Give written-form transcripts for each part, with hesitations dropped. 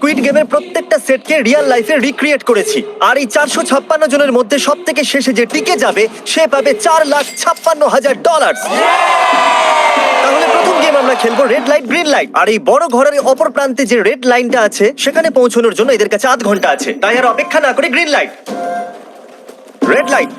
Squid গেমের প্রত্যেকটা সেটকে রিয়েল লাইফে রিক্রিয়েট করেছি, আর এই 456 জনের মধ্যে সব থেকে শেষে যে টিকে যাবে সে পাবে $4,56,000। তাহলে প্রথম গেম আমরা খেলবো রেড লাইট গ্রিন লাইট। আর এই বড় ঘরের অপর প্রান্তে যে রেড লাইনটা আছে সেখানে পৌঁছানোর জন্য এদের কাছে 8 ঘন্টা আছে। তাই আর অপেক্ষা না করে গ্রিন লাইট, রেড লাইট।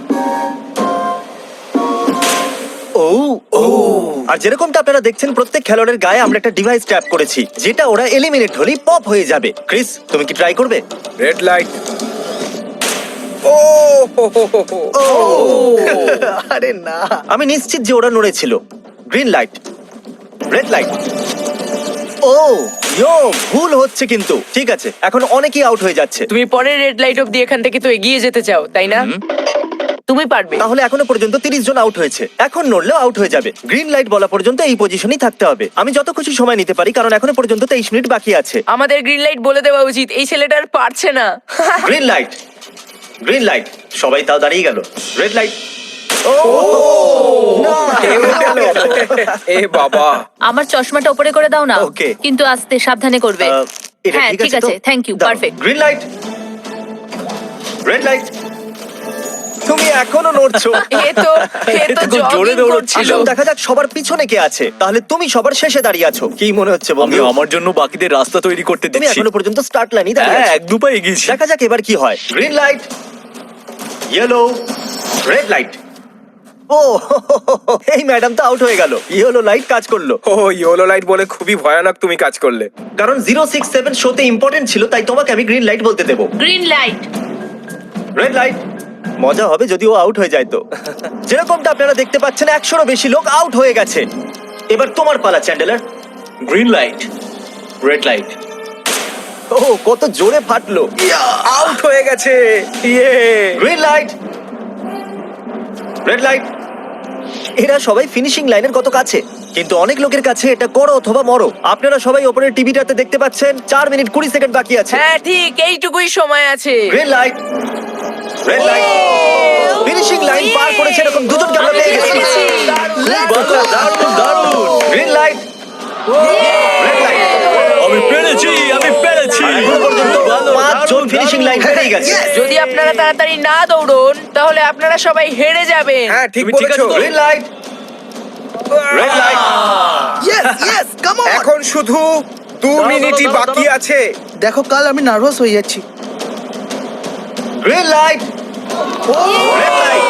আর যেরকমটা আপনারা দেখছেন প্রত্যেক খেলোয়াড়ের গায়ে আমরা একটা ডিভাইস ট্যাপ করেছি, যেটা ওরা এলিমিনেট হলেই পপ হয়ে যাবে। ক্রিস, তুমি কি ট্রাই করবে? Red light. আরে না, আমি নিশ্চিত যে ওরা নড়েছিল। Green light, red light. ভুল হচ্ছে কিন্তু। ঠিক আছে, এখন অনেকেই আউট হয়ে যাচ্ছে। তুমি পরের রেড লাইট অব্দি এখান থেকে তো এগিয়ে যেতে চাও, তাই না? তুমি পারবে। তাহলে এখনো পর্যন্ত 30 জন আউট হয়েছে। এখন নড়লেও আউট হয়ে যাবে। গ্রিন লাইট বলা পর্যন্ত এই পজিশনেই থাকতে হবে। আমি যত খুশি সময় নিতে পারি, কারণ এখনো পর্যন্ত 23 মিনিট বাকি আছে। আমাদের গ্রিন লাইট বলে দেওয়া উচিত, এই ছেলেটা আর পারছে না। Green light, green light. সবাই তাও দাঁড়িয়ে গেল। Red light. এ বাবা, আমার চশমাটা উপরে করে দাও না। Okay. কিন্তু আস্তে সাবধানে করবে। হ্যাঁ ঠিক আছে, thank you, perfect. Green light, red light. তুমি এখনো নড়ছো। এ তো খুব জোরে jogging দৌড়চ্ছিল। করছিল। দেখা যাক সবার পিছনে কে আছে। তাহলে তুমি সবার শেষে দাঁড়িয়ে আছো। কি মনে হচ্ছে আমি বন্ধু? আমার জন্য বাকিদের রাস্তা তৈরি করতে তুমি দিচ্ছি। এখনো পর্যন্ত স্টার্ট লাইনই দাঁড়িয়ে হ্যাঁ, আছো। এক দু পা এগিয়েছি। দেখা যাক এবার কি হয়। Green light, yellow, red light. ও এই ম্যাডাম তো আউট হয়ে গেল। ইয়েলো লাইট কাজ করলো, ও ইয়েলো লাইট বলে খুবই ভয়ানক তুমি কাজ করলে। কারণ 067 শোতে ইম্পর্টেন্ট ছিল, তাই তোমাকে আমি গ্রিন লাইট বলতে দেবো। Green light. Red light. মজা হবে যদি ও আউট হয়ে যায় তো। যেরকমটা আপনারা দেখতে পাচ্ছেন 100-এরও বেশি লোক আউট হয়ে গেছে। এবার তোমার পালা, Chandler. Green light, red light. ও কত জোরে ফাটলো। আউট হয়ে গেছে। ইয়ে। Green light, red light. এরা সবাই ফিনিশিং লাইনের কত কাছে, কিন্তু অনেক লোকের কাছে এটা করো অথবা মরো। আপনারা সবাই ওপরের টিভিটাতে দেখতে পাচ্ছেন 4 মিনিট 20 সেকেন্ড বাকি আছে। হ্যাঁ ঠিক, এইটুকুই সময় আছে। Green light, red light. Finishing line পার করেছে এরকম দুজনকে আমরা পেয়ে গেছি। দারুণ দারুণ। Green light, red light. আমি পেরেছি, আমি পেরেছি। এখন পর্যন্ত 5 জন ফিনিশিং লাইন পেরিয়ে গেছে। যদি আপনারা তাড়াতাড়ি না দৌড়ন তাহলে আপনারা সবাই হেরে যাবেন। হ্যাঁ ঠিক তুমি ঠিক বলেছো। আছো তো? Green light, red light. এখন শুধু 2 মিনিটই বাকি আছে। দেখো কাল আমি নার্ভাস হয়ে যাচ্ছি। Green light, red light.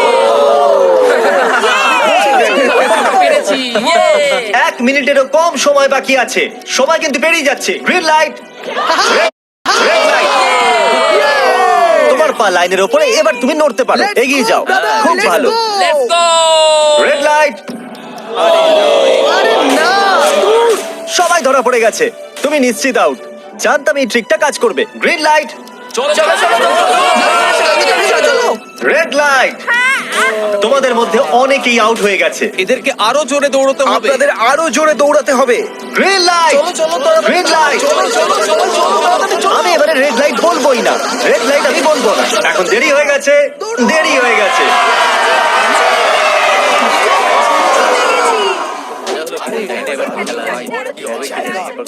পেরেছি। Yay! 1 মিনিটেরও কম সময় বাকি আছে। সময় কিন্তু পেরিয়ে যাচ্ছে। Green light, red light. তোমার পা লাইনের উপরে, এবার তুমি নড়তে পারো। এগিয়ে যাও, খুব ভালো। Let's go! Red light. সবাই ধরা পড়ে গেছে। তুমি নিশ্চিত আউট। জানতাম এই ট্রিকটা কাজ করবে। গ্রিন লাইট, চলো চলো চলো। Red light. তোমাদের মধ্যে অনেকেই আউট হয়ে গেছে। এদেরকে আরো জোরে দৌড়তে হবে। আপনাদের আরো জোরে দৌড়াতে হবে। Green light, green light. আমি এবারে রেড লাইট বলবোই না। রেড লাইট আমি বলবো না। এখন দেরি হয়ে গেছে, দেরি হয়ে গেছে।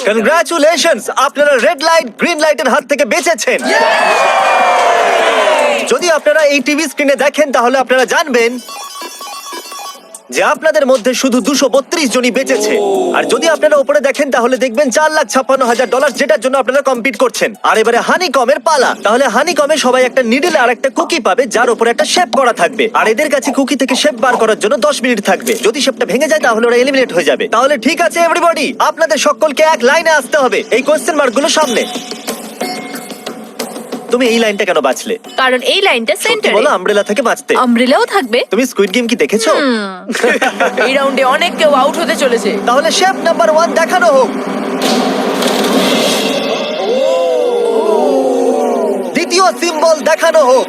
কনগ্রাচুলেশনস, আপনারা রেড লাইট গ্রিন লাইটের হাত থেকে বেঁচেছেন। যদি আপনারা এই টিভি স্ক্রিনে দেখেন তাহলে আপনারা জানবেন যে আপনাদের মধ্যে শুধু 232 জনই বেঁচেছে। আর যদি আপনারা উপরে দেখেন তাহলে দেখবেন $4,56,000, যেটার জন্য আপনারা কম্পিট করছেন। আর এবারে হানিকমের পালা। তাহলে হানিকমে সবাই একটা নিডল আর একটা কুকি পাবে, যার উপরে একটা শেপ করা থাকবে। আর এদের কাছে কুকি থেকে শেপ বার করার জন্য 10 মিনিট থাকবে। যদি শেপটা ভেঙে যায় তাহলে ওরা এলিমিনেট হয়ে যাবে। তাহলে ঠিক আছে এভরিবডি, আপনাদের সকলকে এক লাইনে আসতে হবে এই কোশ্চেন মার্কগুলো সামনে। তুমি এই লাইনটা কেন বাছলে? কারণ এই লাইনটা সেন্টারে। বলো আমব্রেলা থেকে বাঁচতে। আমব্রেলাও থাকবে। তুমি স্কুইড গেম কি দেখেছো? এই রাউন্ডে অনেক কেউ আউট হতে চলেছে। তাহলে শেপ নাম্বার 1 দেখানো হোক। দ্বিতীয় সিম্বল দেখানো হোক।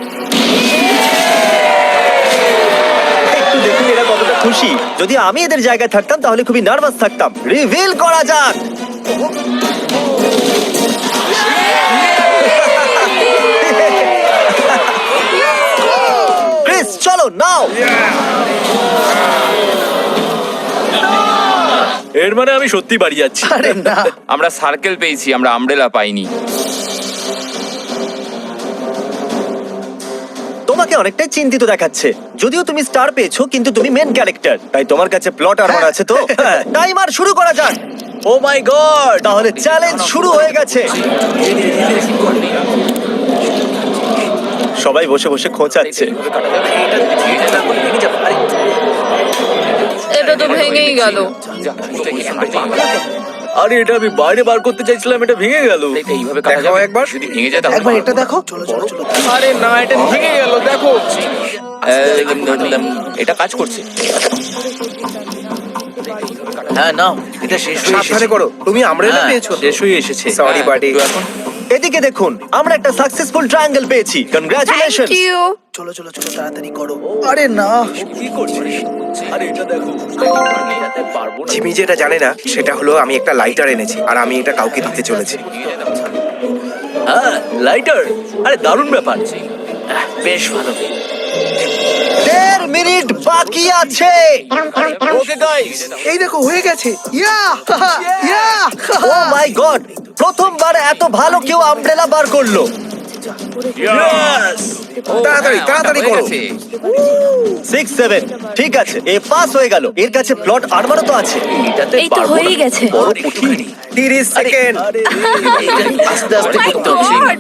একটু দেখুন এরা কতটা খুশি। যদি আমি এদের জায়গায় থাকতাম তাহলে খুবই নার্ভাস থাকতাম। রিভিল করা যাক। ক্রিস চলো নাও। এর মানে আমি সত্যি বাড়ি যাচ্ছি। আরে না, আমরা সার্কেল পেয়েছি, আমরা আমব্রেলা পাইনি। তোমাকে অনেকটাই চিন্তিত দেখাচ্ছে। যদিও তুমি স্টার পেয়েছো, কিন্তু তুমি মেন ক্যারেক্টার, তাই তোমার কাছে প্লট আর্মার আছে তো। টাইমার শুরু করা যাক। ও মাই গড! তাহলে চ্যালেঞ্জ শুরু হয়ে গেছে। সবাই বসে বসে খোঁচাচ্ছে। এটা তো ভেঙেই গেল। আরে এটা আমি বাইরে বার করতে চাইছিলাম, এটা ভেঙে গেল। দেখাও একবার। একবার এটা দেখো। চলো চলো চলো। আরে না, এটা ভেঙে গেল, দেখো। এটা কাজ করছে। হ্যাঁ নাও, এটা শেষ হয়ে সাবধানে এসেছে। করো, তুমি আমব্রেলা হ্যাঁ, পেয়েছো তো? শেষ হয়ে এসেছে। Sorry, হ্যাঁ, buddy. তো এখন এদিকে দেখুন, আমরা একটা সাকসেসফুল ট্রায়াঙ্গেল পেয়েছি। কনগ্রাচুলেশন। Thank you. চলো চলো চলো তাড়াতাড়ি করো। আরে না। কি করছিস? আরে এটা দেখো। এটাতে পারবো না। জিমি যেটা জানে না সেটা হলো আমি একটা লাইটার এনেছি আর আমি এটা কাউকে দিতে চলেছি। হ্যাঁ, লাইটার। আরে দারুণ ব্যাপার। বেশ ভালো। 1.5 মিনিট বাকি আছে। ওকে গাইস, এই দেখো হয়ে গেছে। ইয়া ইয়া। ও মাই গড, প্রথমবার এত ভালো কেউ আমব্রেলা বার করলো। ইয়েস! তাড়াতাড়ি তাড়াতাড়ি করো। 6 7 ঠিক আছে, এ পাস হয়ে গেল। এর কাছে প্লট আর্মারও তো আছে। এটাতে এই তো পারবো হয়েই না। গেছে। বড় কঠিন। 30 সেকেন্ড। আস্তে আস্তে Oh my করতে হচ্ছে। God!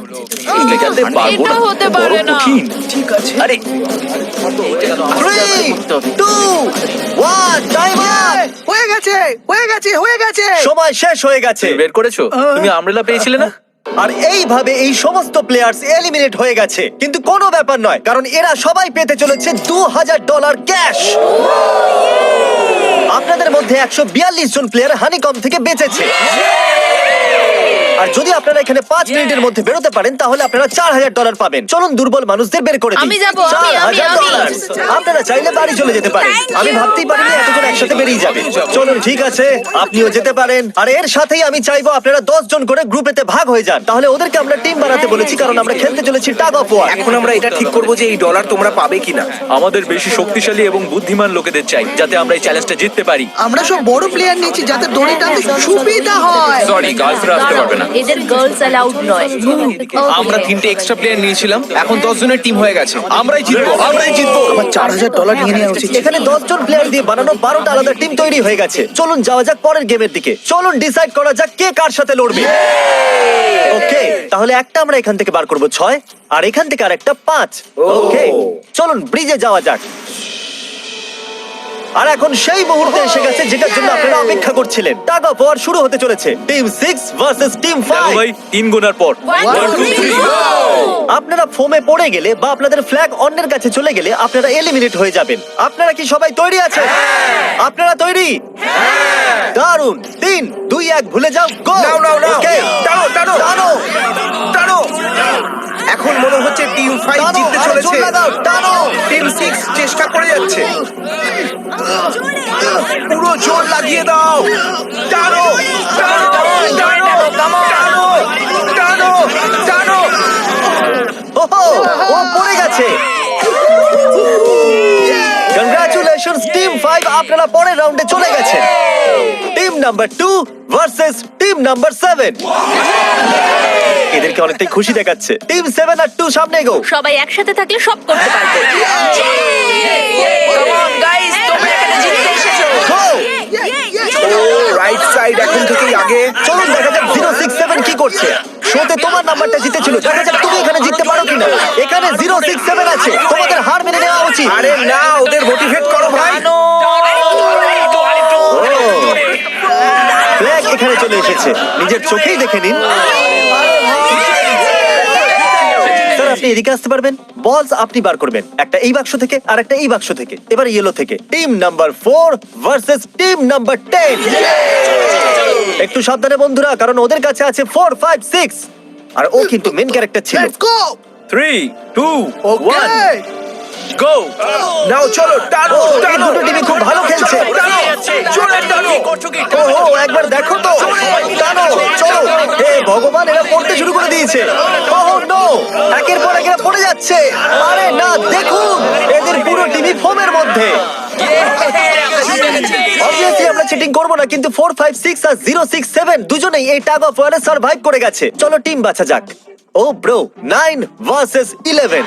এটাতে পারবো এটা না। হতে বড় পারে না। কঠিন। ঠিক আছে। আরে 3 2 1 টাইমার। হয়ে গেছে হয়ে গেছে হয়ে গেছে। সময় শেষ হয়ে গেছে। তুমি বের করেছো? তুমি আমব্রেলা পেয়েছিলে না? আর এইভাবে এই সমস্ত প্লেয়ার্স এলিমিনেট হয়ে গেছে। কিন্তু কোনো ব্যাপার নয়, কারণ এরা সবাই পেতে চলেছে $2000 ক্যাশ। আপনাদের মধ্যে 142 জন প্লেয়ার হানিকম থেকে বেঁচেছে। আর যদি আপনারা এখানে 5 মিনিটের মধ্যে বেরোতে পারেন, তাহলে আপনারা $4000 পাবেন। চলুন দুর্বল মানুষদের বের করে দিই। আমি যাবো, আমি। $4000 আপনারা চাইলে বাড়ি চলে যেতে পারেন। Thank আমি you. ভাবতেই পারিনি এতজন একসাথে বেরিয়ে যাবে। চলুন ঠিক আছে, আপনিও যেতে পারেন। আর এর সাথেই আমি চাইবো আপনারা 10 জন করে গ্রুপেতে ভাগ হয়ে যান। তাহলে ওদেরকে আমরা টিম বানাতে বলেছি, কারণ আমরা খেলতে চলেছি টাগ অফ ওয়ার। এখন আমরা এটা ঠিক করবো যে এই ডলার তোমরা পাবে কিনা। আমাদের বেশি শক্তিশালী এবং বুদ্ধিমান লোকেদের চাই, যাতে আমরা এই চ্যালেঞ্জটা জিততে পারি। আমরা সব বড় প্লেয়ার নিয়েছি যাতে দড়ি টানতে সুবিধা হয়। সরি, গার্লসরা আসতে পারবে না। এদের গার্লস অ্যালাউড নয়। আমরা 3টে এক্সট্রা প্লেয়ার নিয়েছিলাম, এখন 10 জনের টিম হয়ে গেছে। আমরাই জিতবো, আমরাই জিতবো। আমার $4000 নিয়ে নেওয়া উচিত। এখানে 10 জন প্লেয়ার দিয়ে বানানো 12টা আলাদা টিম তৈরি হয়ে গেছে। চলুন যাওয়া যাক পরের গেমের দিকে। চলুন ডিসাইড করা যাক কে কার সাথে লড়বে। ওকে, তাহলে একটা আমরা এখান থেকে বার করব 6, আর এখান থেকে আরেকটা 5। ওকে, চলুন ব্রিজে যাওয়া যাক। আর এখন সেই মুহূর্তে এসে গেছে যেটার জন্য আপনারা অপেক্ষা করছিলেন। টাগ অফ ওয়ার শুরু হতে চলেছে। টিম 6 ভার্সেস টিম দেখো 5। ভাই, 3 গোনার পর 1 2 3 আপনারা ফোমে পড়ে গেলে বা আপনাদের ফ্ল্যাগ অন্যের কাছে চলে গেলে আপনারা এলিমিনেট হয়ে যাবেন। আপনারা কি সবাই তৈরি আছেন? আপনারা তৈরি? দারুন। 3 2 1 ভুলে যাও, গো। নাও নাও নাও, ওকে, টানো টানো টানো টানো। এখন মনে হচ্ছে টিম 5 টানো, জিততে আরো চলেছে। জোর লাগাও, টানো। টিম 6 চেষ্টা করে যাচ্ছে। পুরো জোর লাগিয়ে দাও। টানো টানো টানো টানো টানো টানো। ওহো, ও পড়ে গেছে। কংগ্রাচুলেশনস টিম 5, আপনারা পরের রাউন্ডে চলে গেছেন। Team number 2 versus team number 7। এদেরকে অনেকটাই খুশি দেখাচ্ছে। টিম 7 আর 2 সামনে এগো। সবাই একসাথে থাকলে সব করতে পারবে। কাম অন গাইস, তোমরা এখানে জিততে এসেছো। Go! ও রাইট সাইড এখন থেকেই আগে। চলুন দেখা যাক 067 কি করছে। শোতে তোমার নাম্বারটা জিতেছিল, দেখা যাক তুমি এখানে জিততে পারো কিনা। এখানে 067 আছে, তোমাদের হার মেনে নেওয়া উচিত। আরে না, ওদের মোটিভেট করো ভাই। ফ্ল্যাগ এখানে চলে এসেছে, নিজের চোখেই দেখে নিন। স্যার, আপনি এদিকে আসতে পারবেন? বলস আপনি বার করবেন, একটা এই বাক্স থেকে আর একটা এই বাক্স থেকে। এবার ইয়েলো থেকে। Team number 4 versus team number 10। একটু সাবধানে বন্ধুরা, কারণ ওদের কাছে আছে 4 5 6, আর ও কিন্তু মেন ক্যারেক্টার ছিল। Let's go. 3 2 ওকে। 1 গো। নাও চলো টানো ও, এই টানো। দুটো টিমই খুব ভালো খেলছে। টানো, জোরে টানো। ওহো, একবার দেখো তো। টানো, চলো। হে ভগবান, এরা পড়তে শুরু করে দিয়েছে। ওহো নো, একের পর এক এরা পড়ে যাচ্ছে। আরে না, দেখুন এদের পুরো টিমই ফোমের মধ্যে। অবভিয়াসলি আমরা চিটিং করব না, কিন্তু 4 5 6 আর 067 দুজনেই এই টাগ অফ ওয়ারে সার্ভাইভ করে গেছে। চলো টিম বাছা যাক। ও ব্রো, 9 ভার্সেস 11।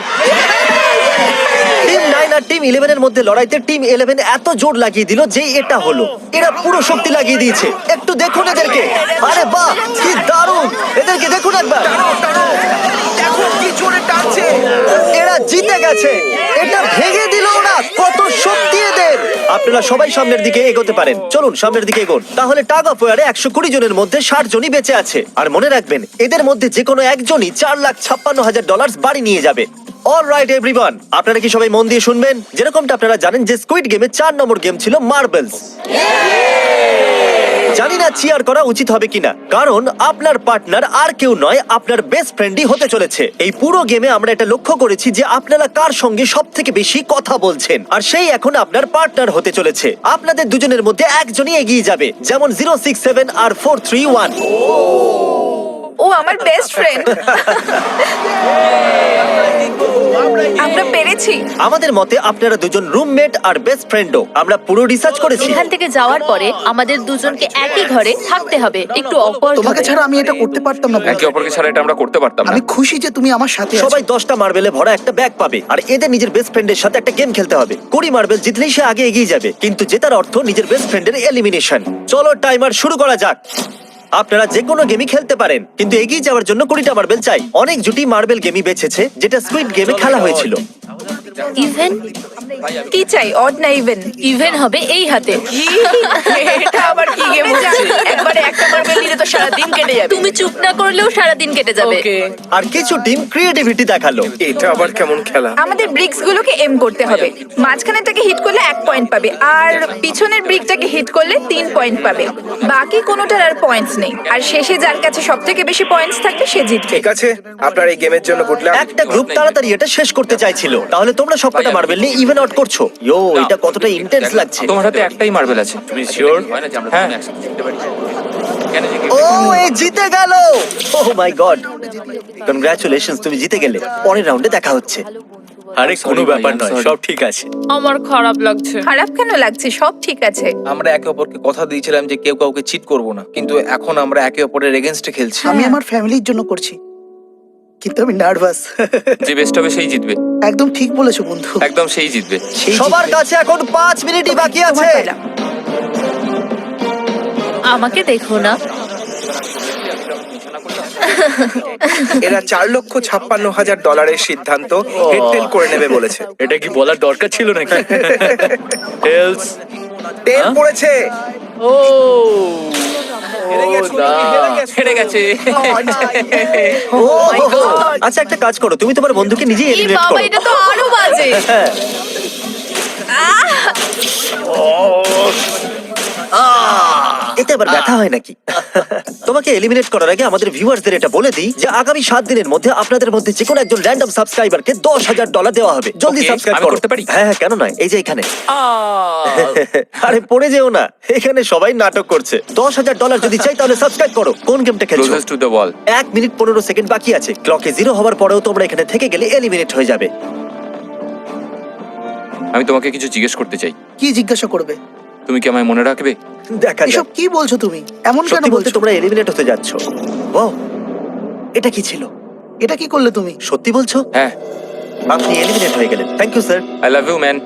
টিম 9 আর টিম 11 এর মধ্যে লড়াইতে টিম 11 এত জোর লাগিয়ে দিল যে এটা হলো। এরা পুরো শক্তি লাগিয়ে দিয়েছে। একটু দেখুন এদেরকে। আরে বাহ, কি দারুণ! এদেরকে দেখুন একবার। এখন কি জোরে টানছে! এরা জিতে গেছে। এটা ভেঙে দিল ওরা। কত শক্তি এদের! আপনারা সবাই সামনের দিকে এগোতে পারেন। চলুন সামনের দিকে এগোন। তাহলে টাগ অফ ওয়ারে 120 জনের মধ্যে 60 জনই বেঁচে আছে। আর মনে রাখবেন, এদের মধ্যে যে কোনো একজনই $4,56,000 বাড়ি নিয়ে যাবে। অলরাইট এভরিওয়ান, আপনারা কি সবাই মন দিয়ে শুনবেন? যেরকমটা আপনারা জানেন যে স্কুইড গেমে 4 নম্বর গেম ছিল মার্বেলস। জানি না চিয়ার করা উচিত হবে কিনা, কারণ আপনার পার্টনার আর কেউ নয়, আপনার বেস্ট ফ্রেন্ডই হতে চলেছে। এই পুরো গেমে আমরা এটা লক্ষ্য করেছি যে আপনারা কার সঙ্গে সব থেকে বেশি কথা বলছেন, আর সেই এখন আপনার পার্টনার হতে চলেছে। আপনাদের দুজনের মধ্যে একজনই এগিয়ে যাবে, যেমন 067 আর 431। ও আমার বেস্ট ফ্রেন্ড। আমরা পেরেছি। আমাদের মতে আপনারা দুজন রুমমেট আর বেস্ট ফ্রেন্ডও। আমরা পুরো রিসার্চ করেছি। এখান থেকে যাওয়ার পরে আমাদের দুজনকে একই ঘরে থাকতে হবে, একটু অকওয়ার্ড তোমাকে হবে। ছাড়া আমি এটা করতে পারতাম না। একে অপরকে ছাড়া এটা আমরা করতে পারতাম না। আমি খুশি যে তুমি আমার সাথে আছো। সবাই 10টা মার্বেলে ভরা একটা ব্যাগ পাবে, আর এদের নিজের বেস্ট ফ্রেন্ডের সাথে একটা গেম খেলতে হবে। 20 মার্বেল জিতলেই সে আগে এগিয়ে যাবে, কিন্তু জেতার অর্থ নিজের বেস্ট ফ্রেন্ডের এলিমিনেশন। চলো টাইমার শুরু করা যাক। আপনারা যে কোনো গেমই খেলতে পারেন, কিন্তু এগিয়ে যাওয়ার জন্য 20টা মার্বেল চাই। অনেক জুটি মার্বেল গেমই বেছেছে, যেটা স্কুইড গেমে খেলা হয়েছিল। ইভেন কি চাই, অড না ইভেন? ইভেন হবে এই হাতে। এটা আবার কি গেম হচ্ছে? একবারে একটা মার্বেল নিলে তো সারা দিন কেটে যাবে। তুমি চুপ না করলেও সারা দিন কেটে যাবে। ওকে, আর কিছু টিম ক্রিয়েটিভিটি দেখালো। এটা আবার কেমন খেলা! আমাদের ব্রিক্স গুলোকে এম করতে হবে। মাঝখানেরটাকে হিট করলে 1 পয়েন্ট পাবে, আর পিছনের ব্রিকটাকে হিট করলে 3 পয়েন্ট পাবে। বাকি কোনোটার আর পয়েন্টস নেই, আর শেষে যার কাছে সব থেকে বেশি পয়েন্টস থাকবে সে জিতবে। ঠিক আছে, আপনার এই গেমের জন্য গুড লাক। একটা গ্রুপ তাড়াতাড়ি এটা শেষ করতে চাইছিল, তাহলে তোমরা সবকটা মার্বেল নিয়ে ইভেন আউট করছো। ইয়ো, এটা কতটা ইন্টেন্স লাগছে। তোমার হাতে একটাই মার্বেল আছে, তুমি শিওর? হ্যাঁ। ও, এ জিতে গেল! ওহ মাই গড, কনগ্রাচুলেশনস, তুমি জিতে গেলে। পরের রাউন্ডে দেখা হচ্ছে। আরে কোনো ব্যাপার নয়, সব ঠিক আছে। আমার খারাপ লাগছে। খারাপ কেন লাগছে? সব ঠিক আছে। আমরা একে অপরকে কথা দিয়েছিলাম যে কেউ কাউকে চিট করব না, কিন্তু এখন আমরা একে অপরের এগেইনস্টে খেলছি। আমি আমার ফ্যামিলির জন্য করছি, কিন্তু আমি নার্ভাস। যে বেস্ট হবে সেই জিতবে। একদম ঠিক বলেছো বন্ধু। একদম সেই জিতবে। সবার কাছে এখন 5 মিনিটই বাকি আছে। তোমার পালা। আমাকে দেখো না। এরা $4,56,000 সিদ্ধান্ত হেডটেল করে নেবে বলেছে। এটা কি বলার দরকার ছিল নাকি? হেলস। টেল পড়েছে। ও হেরে গেছে। ও, আচ্ছা একটা কাজ করো, তুমি তোমার বন্ধুকে নিজেই এই এলিমিনেট বাবা, করো। এটা তো আরো বাজে। হ্যাঁ। এতে আবার ব্যথা হয় নাকি? তোমাকে এলিমিনেট করার আগে আমাদের ভিউয়ার্সদের এটা বলে দিই যে আগামী 7 দিনের মধ্যে আপনাদের মধ্যে যে কোনো একজন র্যান্ডম সাবস্ক্রাইবারকে $10,000 দেওয়া হবে। জলদি Okay, সাবস্ক্রাইব আমি করো। করতে পারি? হ্যাঁ হ্যাঁ, কেন নয়, এই যে এখানে। আরে পড়ে যেও না, এখানে সবাই নাটক করছে। $10,000 যদি চাই তাহলে সাবস্ক্রাইব করো। কোন গেমটা খেলছো? Closest to the wall. 1 minute 15 second বাকি আছে। ক্লকে 0 হওয়ার পরেও তোমরা এখানে থেকে গেলে এলিমিনেট হয়ে যাবে। আমি তোমাকে কিছু জিজ্ঞেস করতে চাই। কি জিজ্ঞাসা করবে? তুমি কি আমায় মনে রাখবে? দেখা যাক। এসব কি বলছো তুমি? এমন কেন সত্যি বলতে বলছো? তোমরা এলিমিনেট হতে যাচ্ছ। ওয়াও, এটা কি ছিল? এটা কি করলে তুমি? সত্যি বলছো? হ্যাঁ। আপনি এলিমিনেট হয়ে গেলেন। Thank you sir. I love you man.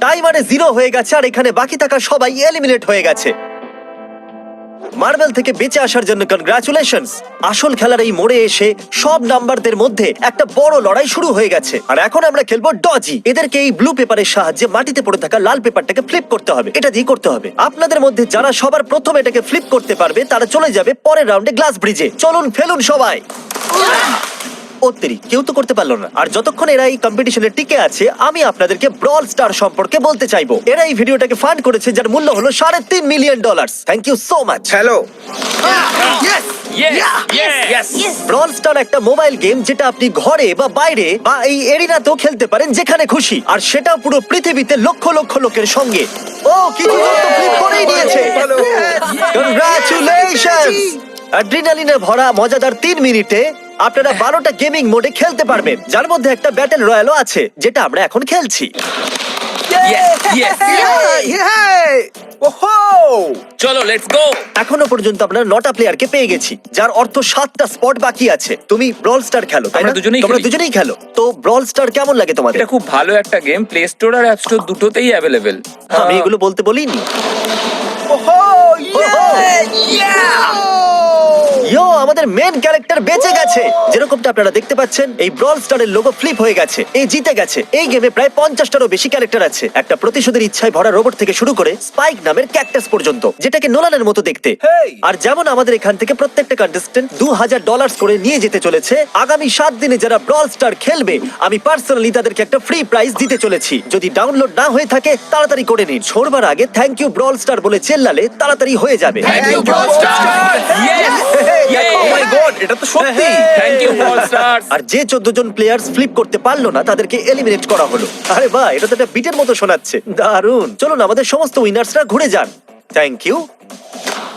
টাইমারে 0 হয়ে গেছে, আর এখানে বাকি থাকা সবাই এলিমিনেট হয়ে গেছে। মার্বেল থেকে বেঁচে আসার জন্য কনগ্রাচুলেশনস। আসল খেলার এই মোড়ে এসে সব নাম্বারদের মধ্যে একটা বড় লড়াই শুরু হয়ে গেছে, আর এখন আমরা খেলবো ডজি। এদেরকে এই ব্লু পেপারের সাহায্যে মাটিতে পড়ে থাকা লাল পেপারটাকে ফ্লিপ করতে হবে। এটা দিয়ে করতে হবে। আপনাদের মধ্যে যারা সবার প্রথম এটাকে ফ্লিপ করতে পারবে তারা চলে যাবে পরের রাউন্ডে গ্লাস ব্রিজে। চলুন ফেলুন সবাই। কেউ তো করতে পারলো না। আর যতক্ষণ এরা এই কম্পিটিশনে টিকে আছে, আমি আপনাদেরকে ব্রল স্টার সম্পর্কে বলতে চাইবো। এরা এই ভিডিওটাকে ফান্ড করেছে, যার মূল্য হলো $3.5 million. Thank you so much. Hello. Brawl star একটা মোবাইল গেম যেটা আপনি ঘরে বা বাইরে বা এই এরিনাতেও খেলতে পারেন, যেখানে খুশি। আর সেটা পুরো পৃথিবীতে লক্ষ লক্ষ লোকের সঙ্গে। ও, কিছু জন তো ফ্লিপ করেই নিয়েছে। কনগ্রাচুলেশনস। অ্যাড্রিনালিনে ভরা মজাদার 3 মিনিটে আপনারা 12টা গেমিং মোডে খেলতে পারবেন, যার মধ্যে একটা ব্যাটল রয়্যালও আছে, যেটা আমরা এখন খেলছি। ওহো! চলো লেটস গো। এখনো পর্যন্ত আমরা 9টা প্লেয়ারকে পেয়ে গেছি, যার অর্থ 7টা স্পট বাকি আছে। তুমি ব্রল স্টার খেলো, তাই না? আমরা দুজনেই তোমরা খেলি। দুজনেই খেলো। তো ব্রল স্টার কেমন লাগে তোমাদের? এটা খুব ভালো একটা গেম, প্লে স্টোর আর অ্যাপ স্টোর দুটোতেই অ্যাভেলেবেল। আমি এগুলো বলতে বলিনি। ওহো! ইয়ো, আমাদের মেন ক্যারেক্টার বেঁচে গেছে। যেরকমটা আপনারা দেখতে পাচ্ছেন, এই ব্রল স্টারের লোগো ফ্লিপ হয়ে গেছে। এই জিতে গেছে। এই গেমে প্রায় 50টারও বেশি ক্যারেক্টার আছে, একটা প্রতিশোধের ইচ্ছায় ভরা রোবট থেকে শুরু করে স্পাইক নামের ক্যাকটাস পর্যন্ত, যেটাকে নোলানের মতো দেখতে। Hey! আর যেমন আমাদের এখান থেকে প্রত্যেকটা কন্টেস্টেন্ট $2000 করে নিয়ে যেতে চলেছে, আগামী 7 দিনে যারা ব্রল স্টার খেলবে, আমি পার্সোনালি তাদেরকে একটা ফ্রি প্রাইজ দিতে চলেছি। যদি ডাউনলোড না হয়ে থাকে তাড়াতাড়ি করে নিন। ছোড়বার আগে থ্যাংক ইউ ব্রল স্টার বলে চেল্লালে তাড়াতাড়ি হয়ে যাবে। Thank you Brawl Star. Yes! Oh my God, এটা তো সত্যি। Thank you Brawl Stars. আর যে 14 জন প্লেয়ার্স ফ্লিপ করতে পারলো না তাদেরকে এলিমিনেট করা হলো। আরে বাহ, এটা তো একটা বিটের মতো শোনাচ্ছে। দারুণ। চলুন আমাদের সমস্ত উইনার্সরা ঘুরে যান। Thank you.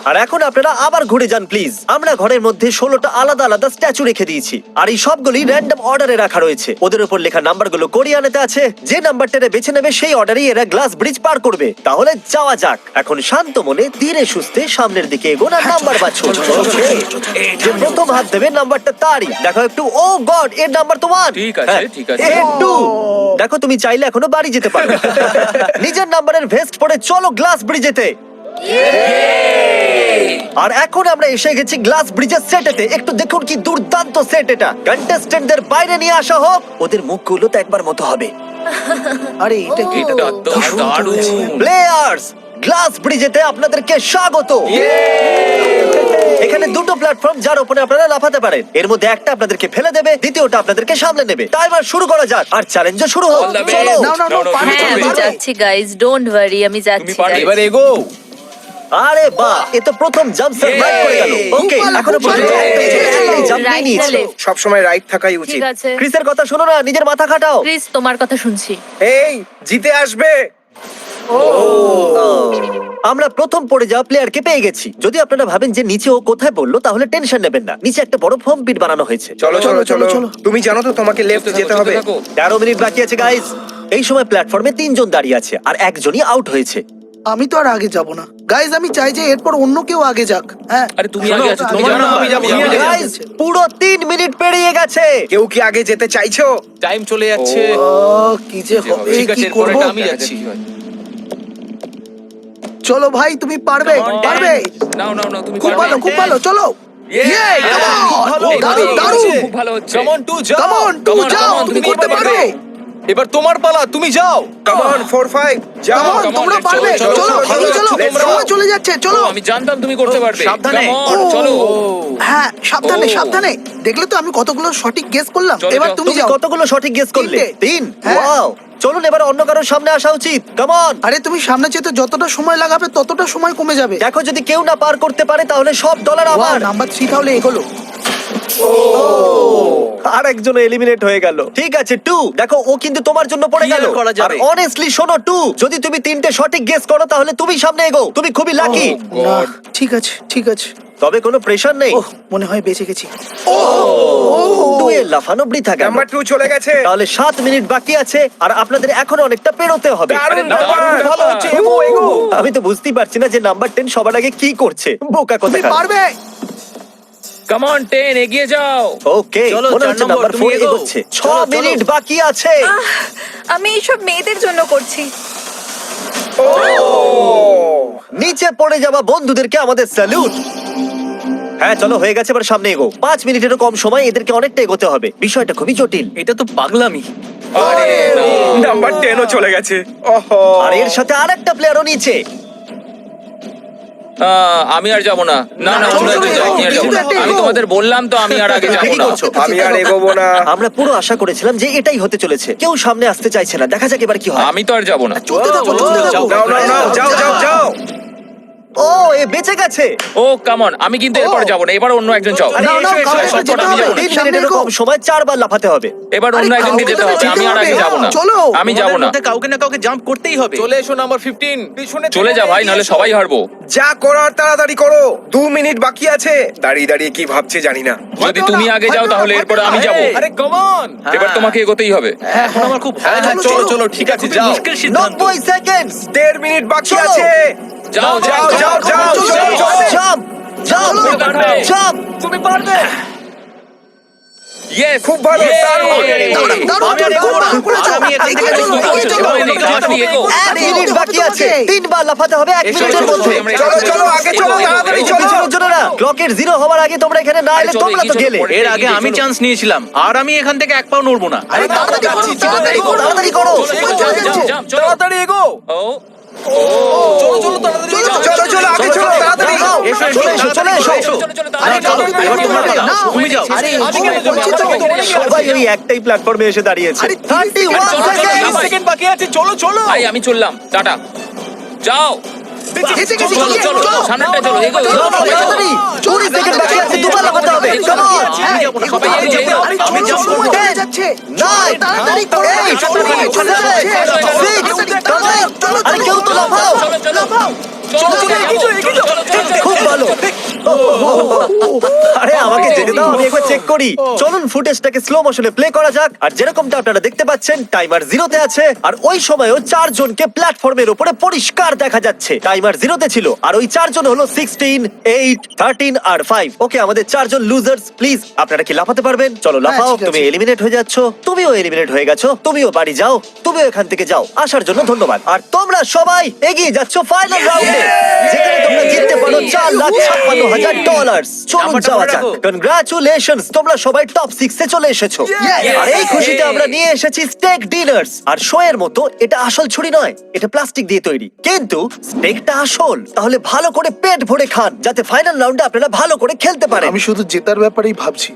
আর এখন আপনারা আবার ঘুরে যান প্লিজ। আমরা ঘরের মধ্যে 16টা আলাদা আলাদা স্ট্যাচু রেখে দিয়েছি, আর এই সবগুলি র্যান্ডম অর্ডারে রাখা রয়েছে। ওদের উপর লেখা নাম্বারগুলো কোরিয়ানেতে আছে। যে নাম্বারটা বেছে নেবে সেই অর্ডারেই এরা গ্লাস ব্রিজ পার করবে। তাহলে যাওয়া যাক। এখন শান্ত মনে ধীরে সুস্থে সামনের দিকে এগোন আর নাম্বার বাছুন। যে প্রথম হাত দেবে নাম্বারটা তারই। দেখো একটু, ও গড, এর নাম্বার তো 1। ঠিক আছে, ঠিক আছে। একটু দেখো, তুমি চাইলে এখনো বাড়ি যেতে পারো। নিজের নাম্বারের ভেস্ট পরে চলো গ্লাস ব্রিজেতে। আর এখন আমরা এসে গেছি গ্লাস ব্রিজের সেটেতে। একটু দেখুন কি দুর্দান্ত সেট এটা। কন্টেস্টেন্টদের বাইরে নিয়ে আসা হোক, ওদের মুখগুলো তো একবার মতো হবে। আরে এটা কি? এটা তো দারুণ। প্লেয়ার্স, গ্লাস ব্রিজেতে আপনাদেরকে স্বাগত। এখানে দুটো প্ল্যাটফর্ম যার উপরে আপনারা লাফাতে পারেন। এর মধ্যে একটা আপনাদেরকে ফেলে দেবে, দ্বিতীয়টা আপনাদেরকে সামলে নেবে। টাইমার শুরু করা যাক, আর চ্যালেঞ্জও শুরু হোক। All the best. চলো। নাও নাও নাও, No, no, পারবে, হ্যাঁ আমি পারবে। যাচ্ছি গাইজ, ডোন্ট ওয়ারি, আমি যাচ্ছি পারবে। guys। এবার এগো। আরে বাহ, এ তো প্রথম জাম্প সার্ভাইভ করে গেল। ওকে, খুব ভালো, এখনো খুব ভালো। পর্যন্ত একটাই জাম্প Right নিয়ে না নিয়েছে। left? সব সময় রাইট থাকাই উচিত। ঠিক আছে ক্রিসের কথা শোনো না, নিজের মাথা খাটাও। ক্রিস, তোমার কথা শুনছি। এই জিতে আসবে। আমরা প্রথম পড়ে যাওয়া প্লেয়ারকে পেয়ে গেছি। যদি আপনারা ভাবেন যে নিচে ও কোথায় পড়লো, তাহলে টেনশন নেবেন না। নিচে একটা বড় ফর্ম পিট বানানো হয়েছে। চলো চলো চলো, চলো চলো। তুমি জানো তো তোমাকে লেফট যেতে হবে। 13 মিনিট বাকি আছে গাইস। এই সময় প্ল্যাটফর্মে 3 জন দাঁড়িয়ে আছে, আর একজনই আউট হয়েছে। আমি তো আর আগে যাব না গাইজ, আমি চাই যে এরপর অন্য কেউ আগে যাক। হ্যাঁ, আরে তুমি আগে আছো, তুমি তোমার জানো নাম্বার, আমি যাবো, তুমি আমি আগে যাবো। গাইস, পুরো 3 মিনিট পেরিয়ে গেছে। কেউ কি আগে যেতে চাইছো? টাইম চলে যাচ্ছে। ও, কি যে হবে, ঠিক আছে, কি এরপরে করব? আমি যাচ্ছি। চলো ভাই, তুমি পারবে, পারবে। নাও নাও নাও, তুমি খুব পারবে। ভালো, খুব ভালো, চলো। Yay, come on! ভালো, দারুণ, এই দারুণ। খুব ভালো হচ্ছে। কাম অন টু যাও। Come on, Come তুমি on, যাও, come on, তুমি তুমি করতে করতে পারবে। এবার তোমার পালা, তুমি যাও। কাম অন 4 5 যাও। Come on, come on, তোমরা let's পারবে। চলো, চলো, চলো, চলো, চলো। let's go. সময় চলে যাচ্ছে, চলো। আমি জানতাম তুমি করতে পারবে। সাবধানে। Come on, ও, চলো। হ্যাঁ, সাবধানে, ও। সাবধানে। দেখলে তো আমি কতগুলো সঠিক গেস করলাম। চলো, এবার চলো। তুমি তুমি যাও। কতগুলো সঠিক গেস করলে? 3। হ্যাঁ। ওয়াও, চলুন এবার অন্য কারোর সামনে আসা উচিত। Come on. আরে তুমি সামনে যেতে যতটা সময় লাগাবে ততটা সময় কমে যাবে। দেখো, যদি কেউ না পার করতে পারে তাহলে সব ডলার আমার। নাম্বার 3 তাহলে এগোলো। আর একজন এলিমিনেট হয়ে গেল। ঠিক আছে 2, দেখো ও কিন্তু তোমার জন্য পড়ে কি গেল। আর করা আর যাবে? অনেস্টলি শোনো 2, যদি তুমি 3টে সঠিক গেস করো তাহলে তুমি সামনে এগো। তুমি খুবই লাকি। না, ঠিক আছে, ঠিক আছে। তবে কোনো প্রেশার নেই। ওহ, মনে হয় বেঁচে গেছি। 2 এর লাফানো বৃথা গেল। নাম্বার 2 চলে গেছে। তাহলে 7 মিনিট বাকি আছে, আর আপনাদের এখনো অনেকটা পেরোতে হবে। দারুণ দারুণ ব্যাপার। ব্যাপার। ভালো হচ্ছে, এগো এগো। আমি তো বুঝতেই পারছি না যে নাম্বার 10 সবার আগে কি করছে। বোকা তুমি কথা। পারবে। Come on 10, এগিয়ে যাও। ওকে, চলো, মনে 4 হচ্ছে নম্বর, নাম্বার তুমি 4 এগোও। এগোচ্ছে। 6 চলো, চলো। মিনিট বাকি আছে। আমি এইসব মেয়েদের জন্য করছি। নিচে পড়ে যাওয়া বন্ধুদেরকে আমাদের স্যালুট। হ্যাঁ চলো, হয়ে গেছে, এবার সামনে এগো। 5 মিনিটেরও কম সময়, এদেরকে অনেকটা এগোতে হবে। বিষয়টা খুবই জটিল। এটা তো পাগলামি। আরে নাম্বার 10 ও চলে গেছে। ওহো। আর এর সাথে আরেকটা প্লেয়ারও নিচে। আমি আর যাব না। না না, চলো, তোমরা চলো, যাও, আমি আর যাবো না। কিন্তু আমি এগো। তোমাদের বললাম তো আমি আর আগে যাব ঠিকই না। করছো। আমি আর এগোবো না। আমরা পুরো আশা করেছিলাম যে এটাই হতে চলেছে। কেউ সামনে আসতে চাইছে না। দেখা যাক এবার কি হয়। আমি তো আর যাব না। চলতে থাকো, চলতে থাকো। নাও নাও নাও, যাও যাও যাও। ও এ বেঁচে গেছে। ও কাম অন, আমি কিন্তু এরপর যাব না, এবার অন্য একজন যাও। আরে না, না, এসো, এসো, কাউকে এসো, যেতে আমি যাবো হবে। 3 সামনে মিনিটের এগো। কম সময় 4 বার লাফাতে হবে। এবার অন্য আরে একজনকে যেতে কাউকে হবে, যেতে আমি আর আগে হবে। যাব না। চলো। আমি যাব তোমাদের না। মধ্যে কাউকে না কাউকে জাম্প করতেই হবে। চলে এসো নাম্বার 15 পিছনে চলে যা ভাই, নাহলে সবাই হারবো। যা করার তাড়াতাড়ি করো, 2 মিনিট বাকি আছে। দাঁড়িয়ে দাঁড়িয়ে কি ভাবছে জানি না। যদি তুমি আগে যাও তাহলে এরপর আমি যাব। আরে কাম অন, এবার তোমাকে এগোতেই হবে। এখন আমার খুব ভয় হ্যাঁ, লাগছে। চলো, চলো, ঠিক আছে, যাও। মুশকিল সিদ্ধান্ত। 90 সেকেন্ডস। 1.5 মিনিট বাকি চলো। আছে। যাও যাও, যাও, যাও, যাও, যাও। জাম্প জাম্প তুমি পারবে। জাম্প। তুমি পারবে। ইয়েস, খুব ভালো, দারুণ। দারুণ, আমি আর এগোবো না। দারুণ করেছো। আর আমি এখান থেকে এগিয়ে চলো, চলবো। এগিয়ে চলো। ভয় নেই, তুমি এগো। 1 মিনিট বাকি আছে। 3 বার লাফাতে হবে 1 এসো, মিনিটের এসো, মধ্যে। আমরা চলো, চলো, আগে চলো, তাড়াতাড়ি চলো। পিছনের জন্য না, ক্লকের 0 হওয়ার আগে তোমরা এখানে না এলে চলো, তোমরা তো এগিয়ে চলো, গেলে। পরে। এর আগে আমি চান্স নিয়েছিলাম আর আমি এখান থেকে এক পাও নড়বো না। আরে তাড়াতাড়ি করো, তাড়াতাড়ি করো। তাড়াতাড়ি করো। সময় চলে যাচ্ছে। তাড়াতাড়ি এগো। ও চলো, চলো, তাড়াতাড়ি চলো, চলো, আগে চলো, তাড়াতাড়ি। দাঁড়াও, এসো, এসো, চলে এসো, চলে এসো। আরে চলো, এবার তোমরা পালাও। নাও। তুমি যাও। আরে, আজকে ও, বলছি তো, সবাই ওই একটাই প্ল্যাটফর্মে এসে দাঁড়িয়েছে। আরে, 31 চলো, চলো, সেকেন্ড। সেকেন্ড বাকি আছে, চলো, চলো। ভাই আমি চললাম, টাটা। যাও, এসে গেছি, চলো, চলো, চলো। সামনেটা চলো, এগো, এগো, চলো, সবাই এগো। তাড়াতাড়ি। 20 সেকেন্ড বাকি আছে, দুবার লাফাতে হবে। Come on. আমি যাবো না, সবাই এগো, এগিয়ে এগো। যাও। আরে, আমি চলো, jump সময় করবো। চলে যাচ্ছে। 9 তাড়াতাড়ি করো। 8 চলে যাচ্ছে। 6 Come on. আরে কেউ তো লাফাও। চলো, চলো, লাফাও। চলো, চলো, খুব ভালো। আরে আমাকে যেতে দাও, আমি একবার চেক করি। চলুন ফুটেজটাকে স্লো মোশনে প্লে করা যাক। আর যেরকমটা আপনারা দেখতে পাচ্ছেন টাইমার 0 তে আছে, আর ওই সময়ও 4 জনকে প্ল্যাটফর্মের উপরে পরিষ্কার দেখা যাচ্ছে। টাইমার 0 তে ছিল, আর ওই 4 জন হলো 16, 8, 13 আর 5। ওকে, আমাদের 4 জন লুজার্স। প্লিজ আপনারা কি লাফাতে পারবেন? চলো লাফাও। ঠিক আছে। তুমি এলিমিনেট হয়ে যাচ্ছ, তুমিও এলিমিনেট হয়ে গেছো, তুমিও বাড়ি যাও, তুমিও এখান থেকে যাও। আসার জন্য ধন্যবাদ। আর তোমরা সবাই এগিয়ে যাচ্ছ ফাইনাল রাউন্ডে, যেখানে তোমরা জিততে পারো $4,56,000। চলুন নাম্বারটা যাওয়া মনে যাক। রাখো। কনগ্রাচুলেশনস, তোমরা সবাই টপ 6 এ চলে এসেছো। আর এই খুশিতে আমরা নিয়ে এসেছি স্টেক ডিনার্স। আর শো এর মতো এটা আসল ছুরি নয়, এটা প্লাস্টিক দিয়ে তৈরি, কিন্তু স্টেকটা আসল। তাহলে ভালো করে পেট ভরে খান, যাতে ফাইনাল রাউন্ডে আপনারা ভালো করে খেলতে পারেন। আমি শুধু জেতার ব্যাপারেই ভাবছি।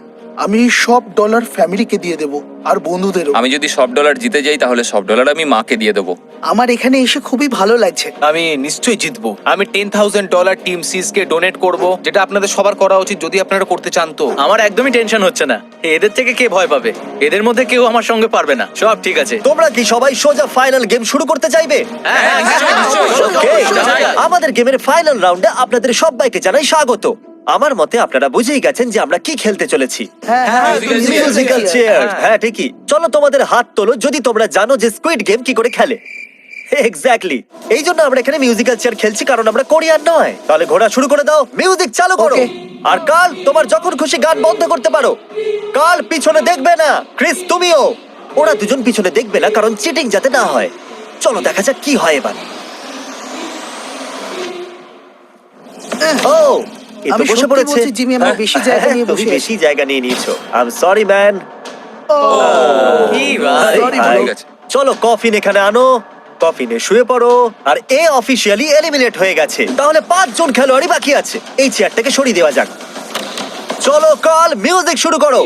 আমি সব ডলার ফ্যামিলিকে দিয়ে দেবো আর বন্ধুদেরও। আমি যদি সব ডলার জিতে যাই তাহলে সব ডলার আমি মাকে দিয়ে দেবো। আমার এখানে এসে খুবই ভালো লাগছে। আমি নিশ্চয়ই জিতবো। আমি $10,000 টিম সিজ কে ডোনেট করব, যেটা আপনাদের সবার করা উচিত যদি আপনারা করতে চান তো। আমার একদমই টেনশন হচ্ছে না। এদের থেকে কে ভয় পাবে? এদের মধ্যে কেউ আমার সঙ্গে পারবে না। সব ঠিক আছে। তোমরা কি সবাই সোজা ফাইনাল গেম শুরু করতে চাইবে? হ্যাঁ, নিশ্চয়ই, নিশ্চয়ই। Okay, যাই। আমাদের গেমের ফাইনাল রাউন্ডে আপনাদের সবাইকে জানাই স্বাগত। আমার মতে আপনারা বুঝেই গেছেন যে আমরা কি খেলতে চলেছি। Musical chair. হ্যাঁ ঠিকই। চলো তোমাদের হাত তোলো যদি তোমরা জানো যে স্কুইড গেম কি করে খেলে। এক্স্যাক্টলি, এই জন্য আমরা এখানে মিউজিক্যাল চেয়ার খেলছি, কারণ আমরা কোরিয়ান নয়। তাহলে ঘোড়া শুরু করে দাও, মিউজিক চালু করো। Okay. আর কাল, তোমার যখন খুশি গান বন্ধ করতে পারো। কাল পিছনে দেখবে না, ক্রিস তুমিও। ওরা দুজন পিছনে দেখবে না, কারণ চিটিং যাতে না হয়। চলো দেখা যাক কি হয় এবার। ও, এ তো আমি বসে সত্যি পড়েছে। বলছি, জিমি, আমরা বেশি জায়গা নিয়ে তুমি বসে বেশি জায়গা নিয়ে নিয়েছো। I am sorry man. কি ভাই? Sorry, ভাই। ঠিক আছে। চলো কফিন এখানে আনো, কফিনে শুয়ে পড়ো। আর এ অফিসিয়ালি এলিমিনেট হয়ে গেছে। তাহলে 5 জন খেলোয়াড়ই বাকি আছে। এই চেয়ারটাকে সরিয়ে দেওয়া যাক। চলো কাল, মিউজিক শুরু করো।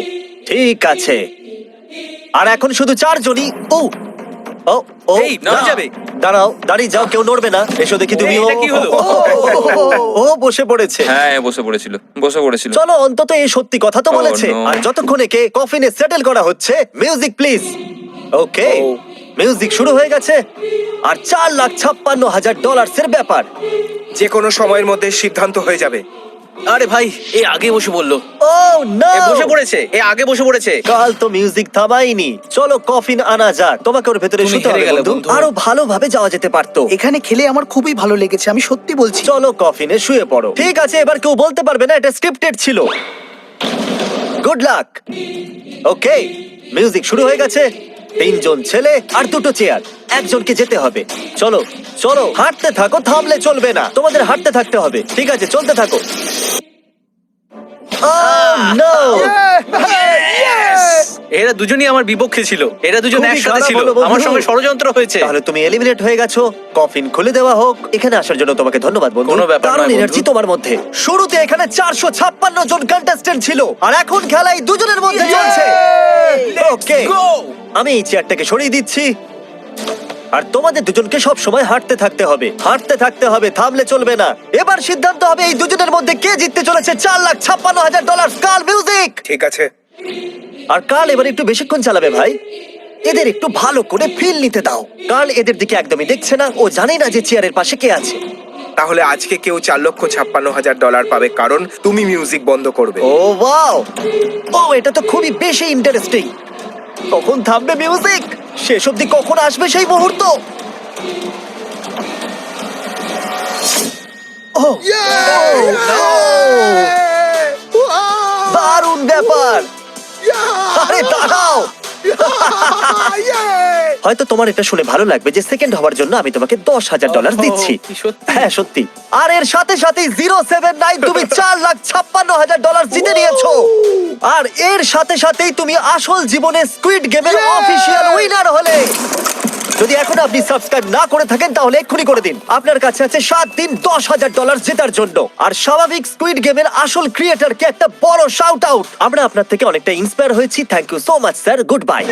ঠিক আছে। আর এখন শুধু 4 জনই। ও ও ও, এই, নড়ে না। যাবে। দাঁড়াও, দাঁড়িয়ে যাও, কেউ নড়বে না। এসো দেখি তুমি। এটা কি হলো? ও বসে পড়েছে। হ্যাঁ বসে পড়েছিল। চলো অন্তত এই সত্যি কথা তো Oh, বলেছে। no. আর যতক্ষণ একে কফিনে সেটেল করা হচ্ছে, মিউজিক প্লিজ। ওকে, মিউজিক শুরু হয়ে গেছে। আর $4,56,000 এর ব্যাপার। যে কোনো সময়ের মধ্যে সিদ্ধান্ত হয়ে যাবে। আরে ভাই, এ আগে বসে বললো। ও নো, এ বসে পড়েছে, এ আগে বসে পড়েছে। কাল তো মিউজিক থামাইনি। চলো কফিন আনা যাক। তোমাকে ওর ভেতরে তুমি শুতে হেরে হবে গেলে, বন্ধু। বন্ধু। আরো ভালোভাবে যাওয়া যেতে পারতো। এখানে খেলে আমার খুবই ভালো লেগেছে, আমি সত্যি বলছি। চলো কফিনে শুয়ে পড়ো। ঠিক আছে, এবার কেউ বলতে পারবে না এটা স্ক্রিপ্টেড ছিল। Good luck. ওকে, মিউজিক শুরু হয়ে গেছে। 3 জন ছেলে আর 2টো চেয়ার। একজনকে যেতে হবে। চলো চলো, হাঁটতে থাকো, থামলে চলবে না। তোমাদের হাঁটতে থাকতে হবে। ঠিক আছে, চলতে থাকো। Oh, no! এরা দুজনই আমার বিপক্ষে ছিল। এরা দুজন খুবই একসাথে খারাপ ছিল। হলো, বন্ধু। আমার সঙ্গে ষড়যন্ত্র হয়েছে। তাহলে তুমি এলিমিনেট হয়ে গেছো। কফিন খুলে দেওয়া হোক। এখানে আসার জন্য তোমাকে ধন্যবাদ বন্ধু। কোনো ব্যাপার দারুণ নয়, বন্ধু। এনার্জি তোমার মধ্যে। শুরুতে এখানে 456 জন কন্টেস্ট্যান্ট ছিল, আর এখন খেলাই দুজনের মধ্যে চলছে। ওকে, Go! আমি এই চেয়ারটাকে সরিয়ে দিচ্ছি। আর তোমাদের দুজনকে সব সময় হাঁটতে থাকতে হবে, থামলে চলবে না। এবার সিদ্ধান্ত হবে এই দুজনের মধ্যে কে জিততে চলেছে $4,56,000। কাল মিউজিক। ঠিক আছে। আর কাল এবার একটু বেশিক্ষণ চালাবে ভাই, এদের একটু ভালো করে ফিল নিতে দাও। কাল এদের দিকে একদমই দেখছে না, ও জানে না যে চেয়ারের পাশে কে আছে। তাহলে আজকে কেউ $4,56,000 পাবে, কারণ তুমি মিউজিক বন্ধ করবে। ও ওয়াও, ও এটা তো খুবই বেশি ইন্টারেস্টিং। কখন থামবে মিউজিক? শেষ অবধি কখন আসবে সেই মুহূর্ত? ও দারুণ ব্যাপার। আরে দাঁড়াও, হয়তো তোমার এটা শুনে ভালো লাগবে যে সেকেন্ড হওয়ার জন্য আমি তোমাকে $10,000 দিচ্ছি। কি সত্যি? হ্যাঁ সত্যি। আর এর সাথে সাথেই 079 তুমি $4,56,000 জিতে নিয়েছো। আর এর সাথে সাথেই তুমি আসল জীবনে স্কুইড গেমের অফিসিয়াল উইনার হলে। যদি এখন আপনি সাবস্ক্রাইব না করে থাকেন তাহলে এক্ষুনি করে দিন। আপনার কাছে আছে 7 দিন $10,000 জেতার জন্য। আর স্বাভাবিক স্কুইড গেমের আসল ক্রিয়েটরকে একটা বড় শাউট আউট। আমরা আপনার থেকে অনেকটা ইন্সপায়ার হয়েছি। Thank you so much sir, good bye.